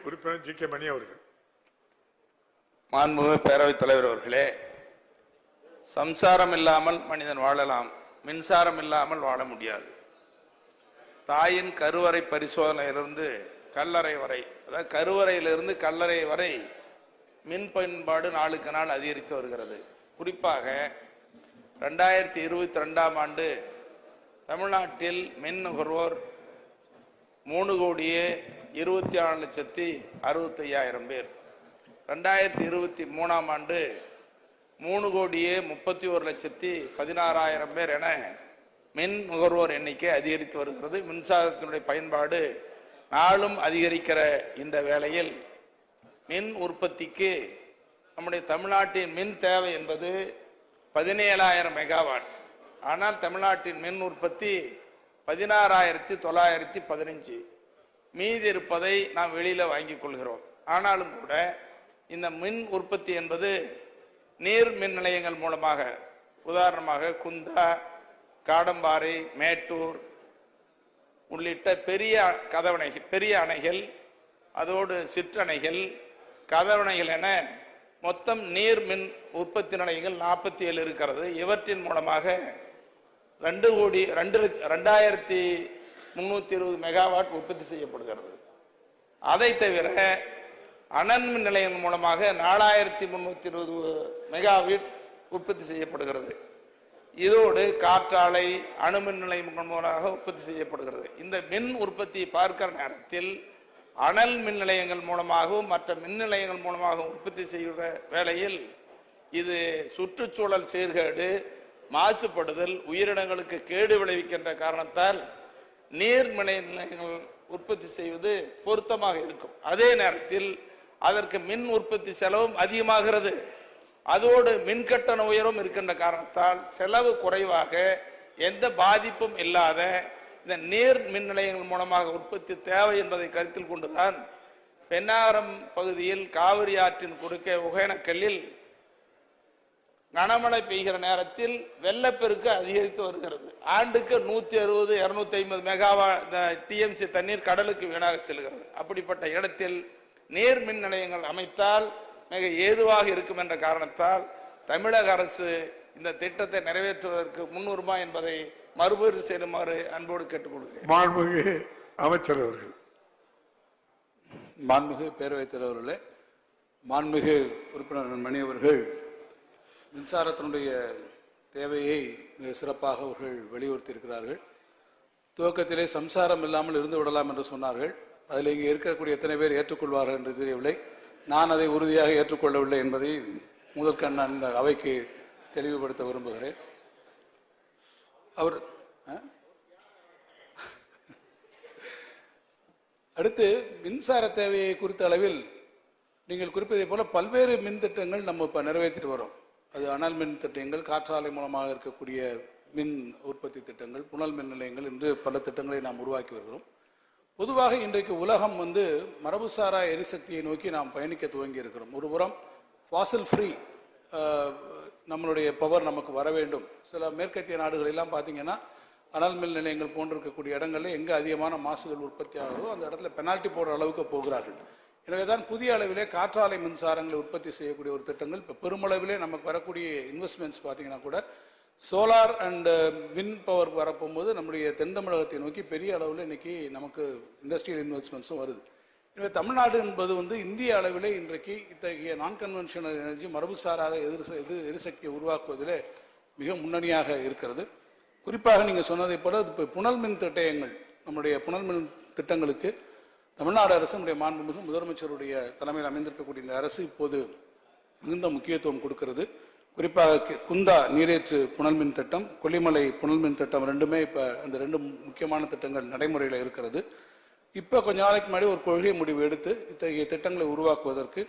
உறுப்பினர் G K மணி அவர்கள். மாண்புமிகு பேரவைத் தலைவர் அவர்களே, சம்சாரம் இல்லாமல் மனிதன் வாழலாம், மின்சாரம் இல்லாமல் வாழ முடியாது. தாயின் கருவறை பரிசோதனையிலிருந்து கல்லறை வரை, அதாவது கருவறையிலிருந்து கல்லறை வரை மின் பயன்பாடு நாளுக்கு நாள் அதிகரித்து வருகிறது. குறிப்பாக 2022ஆம் ஆண்டு தமிழ்நாட்டில் மின் நுகர்வோர் 3,24,65,000 பேர். 2023ஆம் ஆண்டு 3,31,16,000 பேர் என மின் நுகர்வோர் எண்ணிக்கை அதிகரித்து வருகிறது. மின்சாரத்தினுடைய பயன்பாடு நாளும் அதிகரிக்கிற இந்த வேளையில் மின் உற்பத்திக்கு நம்முடைய தமிழ்நாட்டின் மின் தேவை என்பது 17,000 மெகாவாட். ஆனால் தமிழ்நாட்டின் மின் உற்பத்தி 16,915. மீதி இருப்பதை நாம் வெளியில வாங்கிக் கொள்கிறோம். ஆனாலும் கூட இந்த மின் உற்பத்தி என்பது நீர் மின் நிலையங்கள் மூலமாக, உதாரணமாக குந்தா, காடம்பாறை, மேட்டூர் உள்ளிட்ட பெரிய அணைகள், அதோடு சிற்றணைகள், கதவணைகள் என மொத்தம் நீர் மின் உற்பத்தி நிலையங்கள் 47 இருக்கிறது. இவற்றின் மூலமாக 2,320 மெகாவாட் உற்பத்தி செய்யப்படுகிறது. அதை தவிர அனல் மின் நிலையங்கள் மூலமாக 4,320 மெகாவாட் உற்பத்தி செய்யப்படுகிறது. இதோடு காற்றாலை, அணுமின் நிலையங்கள் மூலமாக உற்பத்தி செய்யப்படுகிறது. இந்த மின் உற்பத்தியை பார்க்கிற நேரத்தில் அனல் மின் நிலையங்கள் மூலமாகவும் மற்ற மின் நிலையங்கள் மூலமாகவும் உற்பத்தி செய்கிற வேளையில் இது சுற்றுச்சூழல் சீர்கேடு, மாசுபடுதல், உயிரினங்களுக்கு கேடு விளைவிக்கின்ற காரணத்தால் நீர் மின் நிலையங்கள் உற்பத்தி செய்வது பொருத்தமாக இருக்கும். அதே நேரத்தில் அதற்கு மின் உற்பத்தி செலவும் அதிகமாகிறது. அதோடு மின்கட்டண உயர்வும் இருக்கின்ற காரணத்தால் செலவு குறைவாக, எந்த பாதிப்பும் இல்லாத இந்த நீர் மின் நிலையங்கள் மூலமாக உற்பத்தி தேவை என்பதை கருத்தில் கொண்டுதான் பெண்ணாகரம் பகுதியில் காவிரி ஆற்றின் குறுக்கே ஒகேனக்கல்லில் கனமழை பெய்கிற நேரத்தில் வெள்ளப்பெருக்கு அதிகரித்து வருகிறது. ஆண்டுக்கு 160-250 மெகாவாட் டிஎம்சி தண்ணீர் கடலுக்கு வீணாக செல்கிறது. அப்படிப்பட்ட இடத்தில் நீர் மின் நிலையங்கள் அமைத்தால் மிக ஏதுவாக இருக்கும் என்ற காரணத்தால் தமிழக அரசு இந்த திட்டத்தை நிறைவேற்றுவதற்கு முன்னுரிமை என்பதை மறுபரிசீலனை செய்யுமாறு அன்போடு கேட்டுக்கொள்கிறேன். மாண்புமிகு அமைச்சர் அவர்கள். மாண்புமிகு பேரவைத் தலைவர்களே, மாண்புமிகு உறுப்பினர் மணி அவர்கள் மின்சாரத்தினுடைய தேவையை மிக சிறப்பாக அவர்கள் வலியுறுத்தி இருக்கிறார்கள். துவக்கத்திலே சம்சாரம் இல்லாமல் இருந்து விடலாம் என்று சொன்னார்கள். அதில் இங்கே இருக்கக்கூடிய எத்தனை பேர் ஏற்றுக்கொள்வார்கள் என்று தெரியவில்லை. நான் அதை உறுதியாக ஏற்றுக்கொள்ளவில்லை என்பதை முதற்கண் நான் இந்த அவைக்கு தெளிவுபடுத்த விரும்புகிறேன். அவர் அடுத்து மின்சார தேவையை குறித்த அளவில் நீங்கள் குறிப்பதை போல பல்வேறு மின் திட்டங்கள் நம்ம இப்போ நிறைவேற்றிட்டு வரோம். அது அனல் மின் திட்டங்கள், காற்றாலை மூலமாக இருக்கக்கூடிய மின் உற்பத்தி திட்டங்கள், புனல் மின் நிலையங்கள் என்று பல திட்டங்களை நாம் உருவாக்கி வருகிறோம். பொதுவாக இன்றைக்கு உலகம் மரபுசாரா எரிசக்தியை நோக்கி நாம் பயணிக்க துவங்கி இருக்கிறோம். ஒருபுறம் ஃபாசில் ஃப்ரீ நம்மளுடைய பவர் நமக்கு வர வேண்டும். சில மேற்கத்திய நாடுகள் எல்லாம் பார்த்தீங்கன்னா அனல் மின் நிலையங்கள் போன்றிருக்கக்கூடிய இடங்களில் எங்கே அதிகமான மாசுகள் உற்பத்தி ஆகுதோ அந்த இடத்துல பெனால்ட்டி போடுற அளவுக்கு போகிறார்கள். எனவே தான் புதிய அளவிலே காற்றாலை மின்சாரங்களை உற்பத்தி செய்யக்கூடிய ஒரு திட்டங்கள் இப்போ பெருமளவிலே நமக்கு வரக்கூடிய இன்வெஸ்ட்மெண்ட்ஸ் பார்த்தீங்கன்னா கூட சோலார் அண்ட் விண்ட் பவர் வரப்போகும்போது நம்முடைய தென் தமிழகத்தை நோக்கி பெரிய அளவில் இன்னைக்கு நமக்கு இண்டஸ்ட்ரியல் இன்வெஸ்ட்மெண்ட்ஸும் வருது. எனவே தமிழ்நாடு என்பது இந்திய அளவிலே இன்றைக்கு இத்தகைய நான் கன்வென்ஷனல் எனர்ஜி, மரபுசாராத எரிசக்தியை உருவாக்குவதில் மிக முன்னணியாக இருக்கிறது. குறிப்பாக நீங்கள் சொன்னதை போல இப்போ புனல் மின் திட்டங்கள், நம்முடைய புனல் மின் திட்டங்களுக்கு தமிழ்நாடு அரசு, நம்முடைய மாண்புமிகு முதலமைச்சருடைய தலைமையில் அமைந்திருக்கக்கூடிய இந்த அரசு இப்போது மிகுந்த முக்கியத்துவம் கொடுக்கிறது. குறிப்பாக குந்தா நீரேற்று புனல் மின் திட்டம், கொல்லிமலை புனல் மின் திட்டம் ரெண்டுமே இப்போ அந்த ரெண்டு முக்கியமான திட்டங்கள் நடைமுறையில் இருக்கிறது. இப்போ கொஞ்ச நாளைக்கு முன்னாடி ஒரு கொள்கை முடிவு எடுத்து இத்தகைய திட்டங்களை உருவாக்குவதற்கு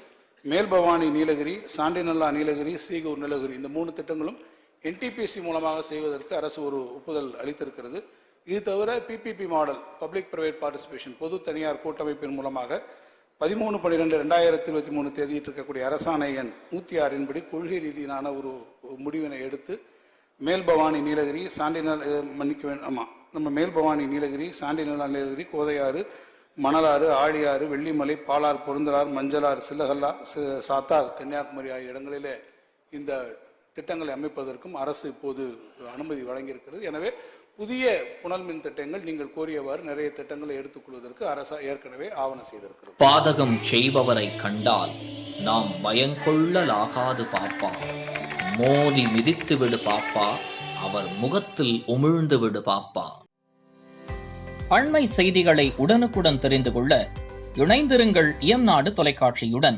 மேல்பவானி நீலகிரி, சாண்டிநல்லா நீலகிரி, சீகூர் நீலகிரி இந்த 3 திட்டங்களும் என்டிபிசி மூலமாக செய்வதற்கு அரசு ஒரு ஒப்புதல் அளித்திருக்கிறது. இது தவிர PPP model, public private participation, பொது தனியார் கூட்டமைப்பின் மூலமாக 13/12/2023 தேதியில் இருக்கக்கூடிய அரசாணை எண் 106 படி கொள்கை ரீதியிலான ஒரு முடிவினை எடுத்து மேல்பவானி நீலகிரி, மேல்பவானி நீலகிரி, சாண்டிநல்லா நீலகிரி, கோதையாறு, மணலாறு, ஆழியாறு, வெள்ளிமலை, பாலார், பொருந்தலார், மஞ்சளாறு, சில்லகல்லா, சாத்தார், கன்னியாகுமரி ஆகிய இடங்களிலே இந்த திட்டங்களை அமைப்பதற்கும் அரசு இப்போது அனுமதி வழங்கியிருக்கிறது. எனவே புதிய புனல் மின் திட்டங்கள் நீங்கள் கோரியவாறு நிறைய திட்டங்களை எடுத்துக்கொள்வதற்கு அரசு ஏற்கனவே ஆவணம் செய்திருக்கிறது. பாதகம் செய்பவரை கண்டால் நாம் பயங்கொள்ளலாகாது பாப்பா, மோதி மிதித்து விடு பாப்பா, அவர் முகத்தில் உமிழ்ந்து விடு பாப்பா. அண்மை செய்திகளை உடனுக்குடன் தெரிந்து கொள்ள இணைந்திருங்கள் இயம்நாடு தொலைக்காட்சியுடன்.